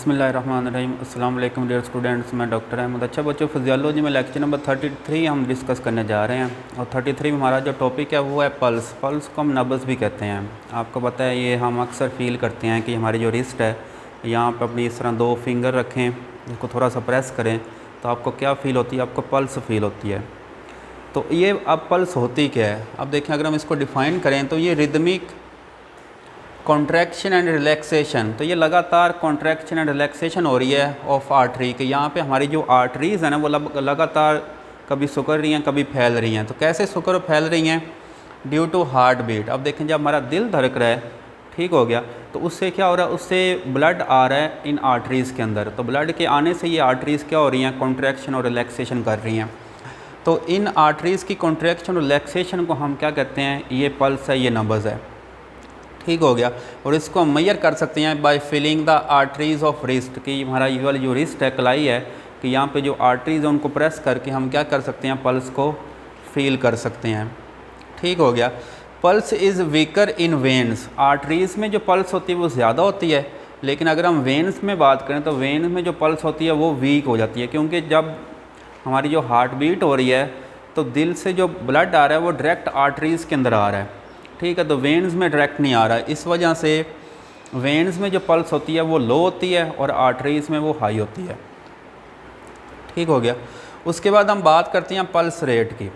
बिस्मिल्लाहिर्रहमानिर्रहीम। अस्सलाम वालेकुम डियर स्टूडेंट्स, मैं डॉक्टर अहमद। अच्छा बच्चों, फिजियोलॉजी में लेक्चर नंबर 33 हम डिस्कस करने जा रहे हैं और 33 में हमारा जो टॉपिक है वो है पल्स। पल्स को हम नब्ज़ भी कहते हैं। आपको पता है ये हम अक्सर फील करते हैं कि हमारी जो रिस्ट है यहाँ पर अपनी इस तरह दो फिंगर रखें, इसको थोड़ा सा प्रेस करें तो आपको क्या फ़ील होती है? आपको पल्स फील होती है। तो ये अब पल्स होती क्या है? अब देखें, अगर हम इसको डिफ़ाइन करें तो ये रिदमिक कॉन्ट्रैक्शन एंड रिलैक्सेशन, तो ये लगातार कॉन्ट्रैक्शन एंड रिलैक्सेशन हो रही है ऑफ आर्टरी के। यहाँ पे हमारी जो आर्टरीज़ हैं ना वो लगातार कभी सिकुड़ रही हैं, कभी फैल रही हैं। तो कैसे सिकुड़ और फैल रही हैं? Due to heart beat. अब देखें, जब हमारा दिल धड़क रहा है, ठीक हो गया, तो उससे क्या हो रहा है? उससे ब्लड आ रहा है इन आर्टरीज़ के अंदर। तो ब्लड के आने से ये आर्टरीज़ क्या हो रही हैं? कॉन्ट्रैक्शन और रिलैक्सेशन कर रही हैं। तो इन आर्टरीज़ की कॉन्ट्रैक्शन और रिलैक्सेशन को हम क्या कहते हैं? ये पल्स है, ये नब्ज़ है। ठीक हो गया। और इसको हम मेजर कर सकते हैं by feeling the arteries of wrist, कि हमारा ये वाली जो रिस्ट है, कलाई है, कि यहाँ पे जो आर्टरीज़ है उनको प्रेस करके हम क्या कर सकते हैं? पल्स को फील कर सकते हैं। ठीक हो गया। Pulse is weaker in veins. Arteries में जो पल्स होती है वो ज़्यादा होती है, लेकिन अगर हम वेन्स में बात करें तो वेन्स में जो पल्स होती है वो वीक हो जाती है, क्योंकि जब हमारी जो हार्ट बीट हो रही है तो दिल से जो ब्लड आ रहा है वो डायरेक्ट आर्टरीज़ के अंदर आ रहा है। ठीक है, तो वेन्स में डायरेक्ट नहीं आ रहा है। इस वजह से वेन्स में जो पल्स होती है वो लो होती है और आर्टरीज़ में वो हाई होती है। ठीक हो गया। उसके बाद हम बात करते हैं पल्स रेट की।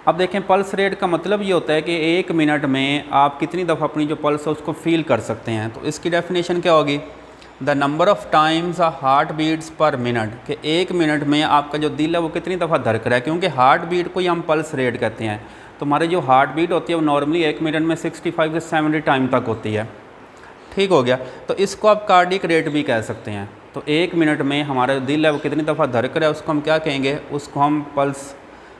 अब देखें, पल्स रेट का मतलब ये होता है कि 1 मिनट में आप कितनी दफ़ा अपनी जो पल्स है उसको फील कर सकते हैं। तो इसकी डेफिनेशन क्या होगी? The number of times a heart beats per minute, कि 1 मिनट में आपका जो दिल है वो कितनी दफ़ा धड़क रहा है, क्योंकि हार्ट बीट को ही हम पल्स रेट कहते हैं। तो हमारी जो हार्ट बीट होती है वो नॉर्मली 1 मिनट में 65 से 70 टाइम तक होती है। ठीक हो गया। तो इसको आप कार्डिक रेट भी कह सकते हैं। तो 1 मिनट में हमारा दिल है वो कितनी दफ़ा धड़क रहा है उसको हम क्या कहेंगे? उसको हम पल्स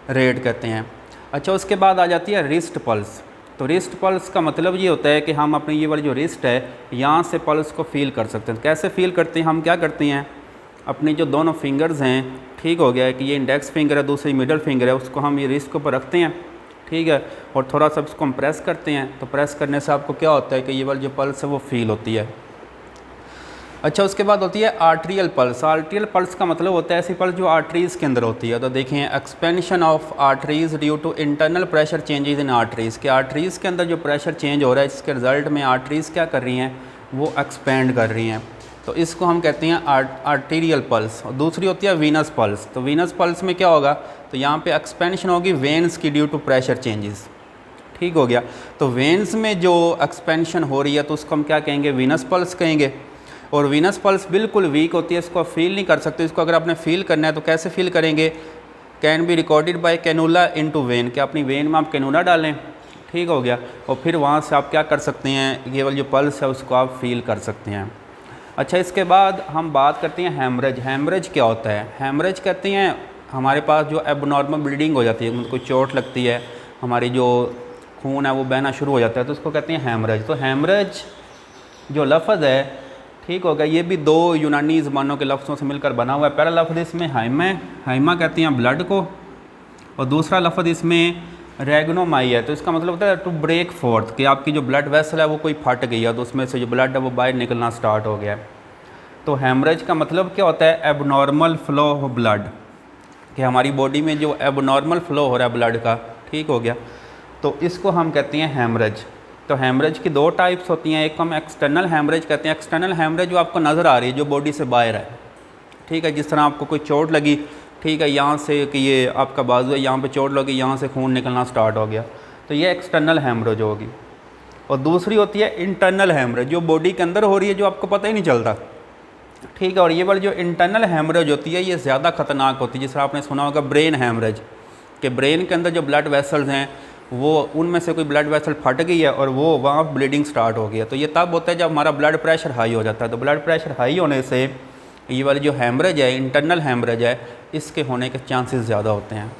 रेट कहते हैं। अच्छा, उसके बाद आ जाती है रिस्ट पल्स। तो रिस्ट पल्स का मतलब ये होता है कि हम अपनी ये वाली जो रिस्ट है यहाँ से पल्स को फील कर सकते हैं। कैसे फील करते हैं? हम क्या करते हैं, अपनी जो दोनों फिंगर्स हैं, ठीक हो गया है, कि ये इंडेक्स फिंगर है, दूसरी मिडल फिंगर है, उसको हम ये रिस्ट के ऊपर रखते हैं, ठीक है, और थोड़ा सा इसको हम प्रेस करते हैं। तो प्रेस करने से आपको क्या होता है कि ये वाली जो पल्स है वो फील होती है। अच्छा, उसके बाद होती है आर्ट्रियल पल्स। आर्ट्रियल पल्स का मतलब होता है ऐसी पल्स जो आर्टरीज़ के अंदर होती है। तो देखें, expansion of arteries due to internal pressure changes in arteries, के आर्टरीज़ के अंदर जो प्रेशर चेंज हो रहा है जिसके रिज़ल्ट में आर्टरीज़ क्या कर रही हैं? वो एक्सपेंड कर रही हैं। तो इसको हम कहते हैं आर्टीरियल पल्स। और दूसरी होती है वीनस पल्स। तो वीनस पल्स में क्या होगा? तो यहाँ पे एक्सपेंशन होगी वेन्स की ड्यू टू प्रेशर चेंजेस। ठीक हो गया। तो वेन्स में जो एक्सपेंशन हो रही है तो उसको हम क्या कहेंगे? वीनस पल्स कहेंगे। और वीनस पल्स बिल्कुल वीक होती है, इसको आप फील नहीं कर सकते। इसको अगर आपने फील करना है तो कैसे फील करेंगे? Can be recorded by cannula into when, कि अपनी वेन में आप कैनुला डालें, ठीक हो गया, और फिर वहाँ से आप क्या कर सकते हैं? ये वाली जो पल्स है उसको आप फील कर सकते हैं। अच्छा, इसके बाद हम बात करते हैं हैमरेज। हैमरेज क्या होता है? हैमरेज कहते हैं हमारे पास जो एबनॉर्मल ब्लीडिंग हो जाती है, कोई चोट लगती है, हमारी जो खून है वो बहना शुरू हो जाता है, तो उसको कहते हैं हैमरेज। तो हैमरेज जो लफ्ज़ है, ठीक होगा, ये भी 2 यूनानी ज़बानों के लफ्ज़ों से मिलकर बना हुआ है। पहला लफ्ज़ इसमें हाइमा, हाइमा कहते हैं ब्लड को, और दूसरा लफ्ज़ इसमें रेगनोमाई है। तो इसका मतलब होता है टू ब्रेक फोर्थ, कि आपकी जो ब्लड वेसल है वो कोई फट गई है तो उसमें से जो ब्लड है वो बाहर निकलना स्टार्ट हो गया है। तो हैमरेज का मतलब क्या होता है? एबनॉर्मल फ्लो ऑफ ब्लड, कि हमारी बॉडी में जो एबनॉर्मल फ्लो हो रहा है ब्लड का, ठीक हो गया, तो इसको हम कहते हैं हैमरेज। तो हैमरेज की 2 टाइप्स होती हैं। एक को हम एक्सटर्नल हैमरेज कहते हैं। एक्सटर्नल हैमरेज जो आपको नज़र आ रही है, जो बॉडी से बाहर है, ठीक है, जिस तरह आपको कोई चोट लगी, ठीक है, यहाँ से कि ये आपका बाजू है, यहाँ पे चोट लगी, यहाँ से खून निकलना स्टार्ट हो गया, तो ये एक्सटर्नल हैमरेज होगी। और दूसरी होती है इंटरनल हैमरेज, जो बॉडी के अंदर हो रही है, जो आपको पता ही नहीं चलता, ठीक है। और ये वाली जो इंटरनल हैमरेज होती है ये ज़्यादा ख़तरनाक होती है। जिस तरह आपने सुना होगा ब्रेन हैमरेज, कि ब्रेन के अंदर जो ब्लड वेसल्स हैं वो उनमें से कोई ब्लड वेसल फट गई है और वो वहाँ ब्लीडिंग स्टार्ट हो गई है। तो ये तब होता है जब हमारा ब्लड प्रेशर हाई हो जाता है। तो ब्लड प्रेशर हाई होने से ये वाली जो हैमरेज है, इंटरनल हैमरेज है, इसके होने के चांसेस ज़्यादा होते हैं।